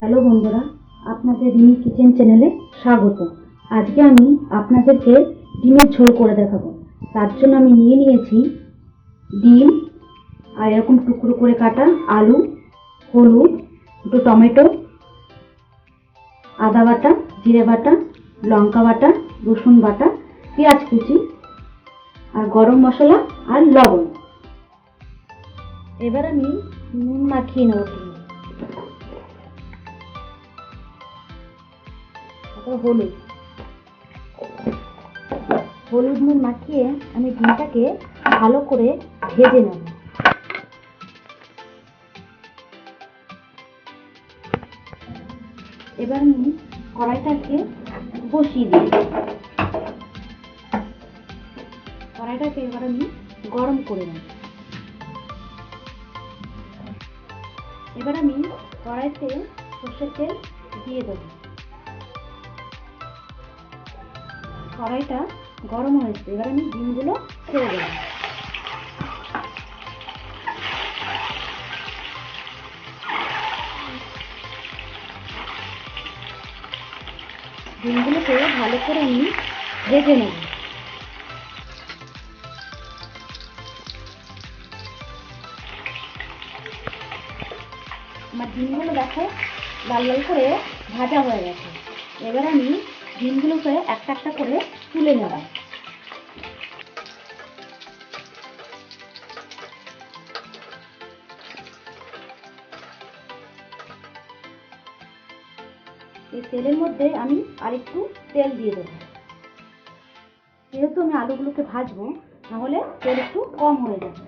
Hello বন্ধুরা, আপনাদের Rimi kitchen চ্যানেলে স্বাগত। আজকে আমি আপনাদেরকে ডিমের ঝোল করে দেখাবো। তার জন্য আমি নিয়ে নিয়েছি ডিম আর এরকম টুকরো করে কাটা আলু, হলুদ, দুটো টমেটো, আদা বাটা, জিরে বাটা, লঙ্কা বাটা, রসুন বাটা, পেঁয়াজ কুচি আর গরম মশলা আর লবণ। এবার আমি নুন মাখিয়ে নেব। হলুদ হলুদ নুন মাখিয়ে আমি ডিমটাকে ভালো করে ভেজে নেব। এবার আমি কড়াইটাকে বসিয়ে দিই। কড়াইটাকে এবার আমি গরম করে নেব। এবার আমি কড়াইতে সর্ষের তেল দিয়ে দেব। কড়াইটা গরম হয়েছে, এবার আমি ডিমগুলো ছেড়ে দেব। ডিমগুলোকে ভালো করে আমি ভেজে নেব। আমার ডিমগুলো দেখো লাল লাল করে ভাজা হয়ে গেছে। এবার আমি ডিমগুলোকে একটা একটা করে তুলে নেব। এই তেলের মধ্যে আমি আরেকটু তেল দিয়ে দেবো, যেহেতু আমি আলুগুলোকে ভাজবো, নাহলে তেল একটু কম হয়ে যাবে।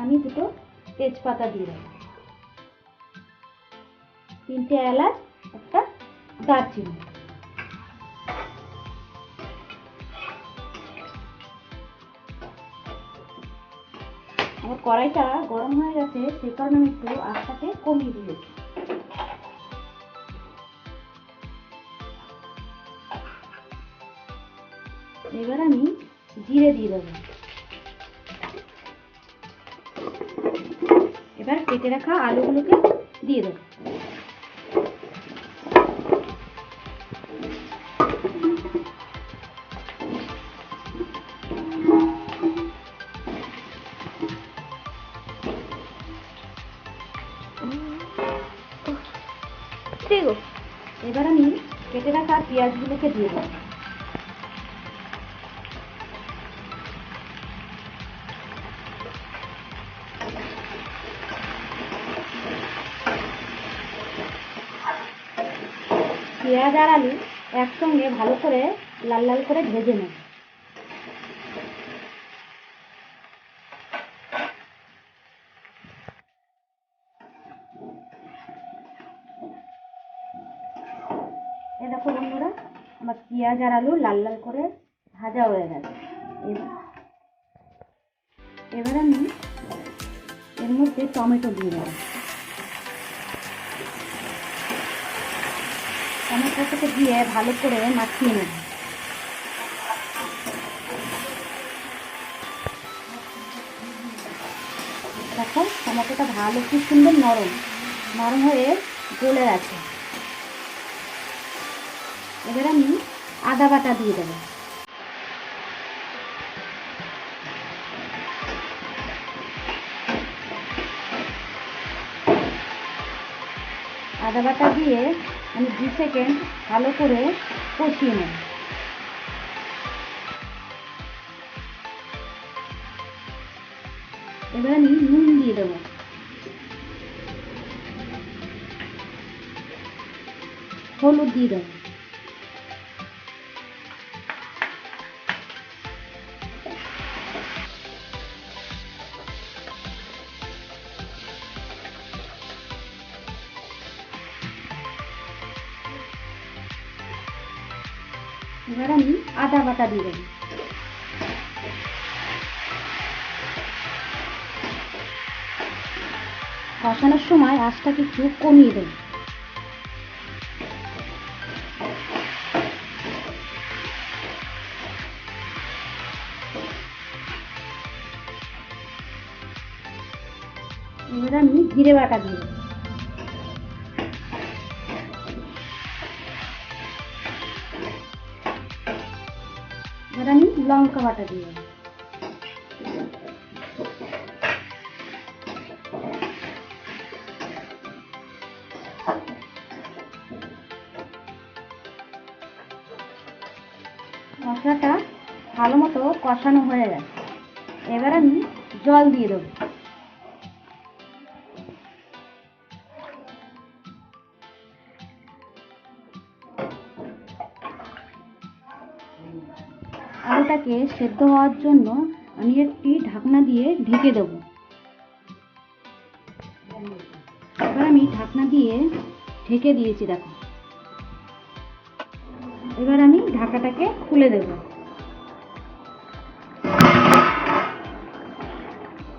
আমি দুটো তেজপাতা দিয়ে দেবো, 3টে এলাচ, একটা দারচিনি। আমার কড়াইটা গরম হয়ে গেছে, সেই কারণে আমি একটু আঁচটাকে কমিয়ে দিয়েছি। এবার আমি জিরে দিয়ে দেবো। এবার কেটে রাখা আলুগুলোকে দিয়ে দেবো। এবার আমি কেটে রাখা পেঁয়াজগুলোকে দিয়ে দেবো। পেঁয়াজ আর আলু একসঙ্গে ভালো করে লাল লাল করে ভেজে নেব। এই দেখো বন্ধুরা, আমার পেঁয়াজ আর আলু লাল লাল করে ভাজা হয়ে গেছে। এবার আমি এর মধ্যে টমেটো দিয়ে দেবো। টমেটোটাকে দিয়ে ভালো করে মাখিয়ে নেব। দেখো টমেটোটা ভালো, কি সুন্দর নরম নরম হয়ে গলে আছে। এবার আমি আদা বাটা দিয়ে দেবো। আদা বাটা দিয়ে আমি 2 সেকেন্ড ভালো করে কষিয়ে নেব। এবার আমি নুন দিয়ে দেবো, হলুদ দিয়ে দেবো। এবার আমি আদা বাটা দিয়ে দেবো। কষানোর সময় আঁচটাকে একটু কমিয়ে দেবো। এবার আমি জিরে বাটা দিয়ে দেবো। এবার আমি লঙ্কা বাটা দিয়ে দেবো। মশলাটা ভালো মতো কষানো হয়ে গেছে, এবার আমি জল দিয়ে দেবো। আলুটাকে সেদ্ধ হওয়ার জন্য আমি একটি ঢাকনা দিয়ে ঢেকে দেব। এবার আমি ঢাকনা দিয়ে ঢেকে দিয়েছি, দেখো। এবার আমি ঢাকাটাকে খুলে দেব।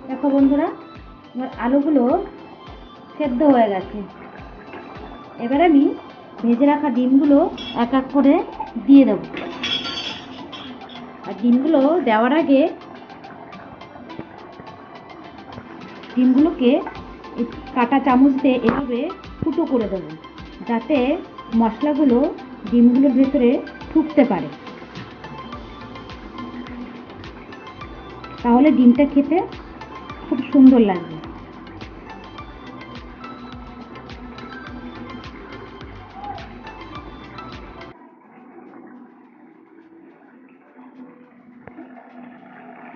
দেখো বন্ধুরা, আমার আলুগুলো সেদ্ধ হয়ে গেছে। এবার আমি ভেজে রাখা ডিমগুলো এক এক করে দিয়ে দেব। আর ডিমগুলো দেওয়ার আগে ডিমগুলোকে কাঁটা চামচ দিয়ে এভাবে ফুটো করে দেব, যাতে মশলাগুলো ডিমগুলোর ভেতরে ঢুকতে পারে। তাহলে ডিমটা খেতে খুব সুন্দর লাগবে।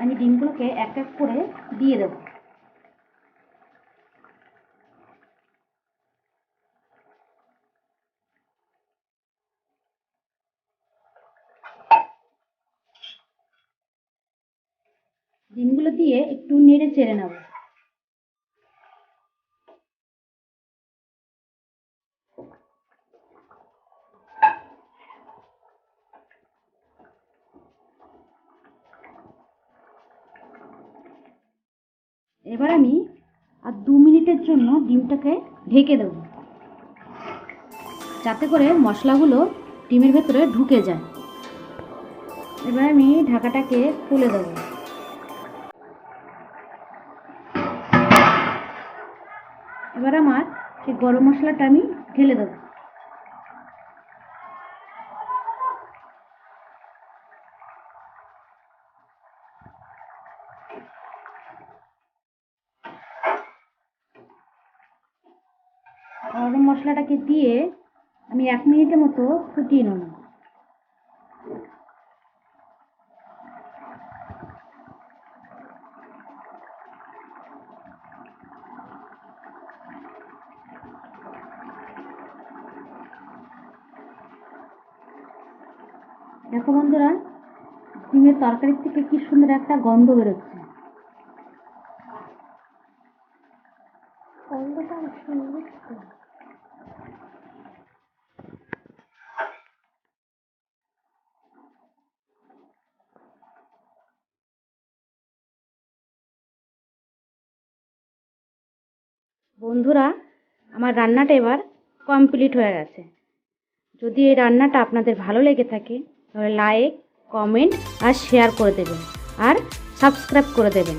আমি ডিমগুলোকে এক এক করে দিয়ে দেব। ডিমগুলো দিয়ে একটু নেড়ে চেড়ে নেব। এবার আমি আর 2 মিনিটের জন্য ডিমটাকে ঢেকে দেব, যাতে করে মশলাগুলো ডিমের ভেতরে ঢুকে যায়। এবার আমি ঢাকাটাকে খুলে দেব। এবার আমার সেই গরম মশলাটা আমি ঢেলে দেব। গরম মশলাটাকে দিয়ে আমি 1 মিনিটের মতো ফুটিয়ে নেব। দেখো বন্ধুরা, ডিমের তরকারির থেকে কি সুন্দর একটা গন্ধ বেরোচ্ছে। গন্ধটা সুন্দর। বন্ধুরা, আমার রান্নাটা এবার কমপ্লিট হয়ে গেছে। যদি এই রান্নাটা আপনাদের ভালো লেগে থাকে তাহলে লাইক, কমেন্ট আর শেয়ার করে দেবেন, আর সাবস্ক্রাইব করে দেবেন।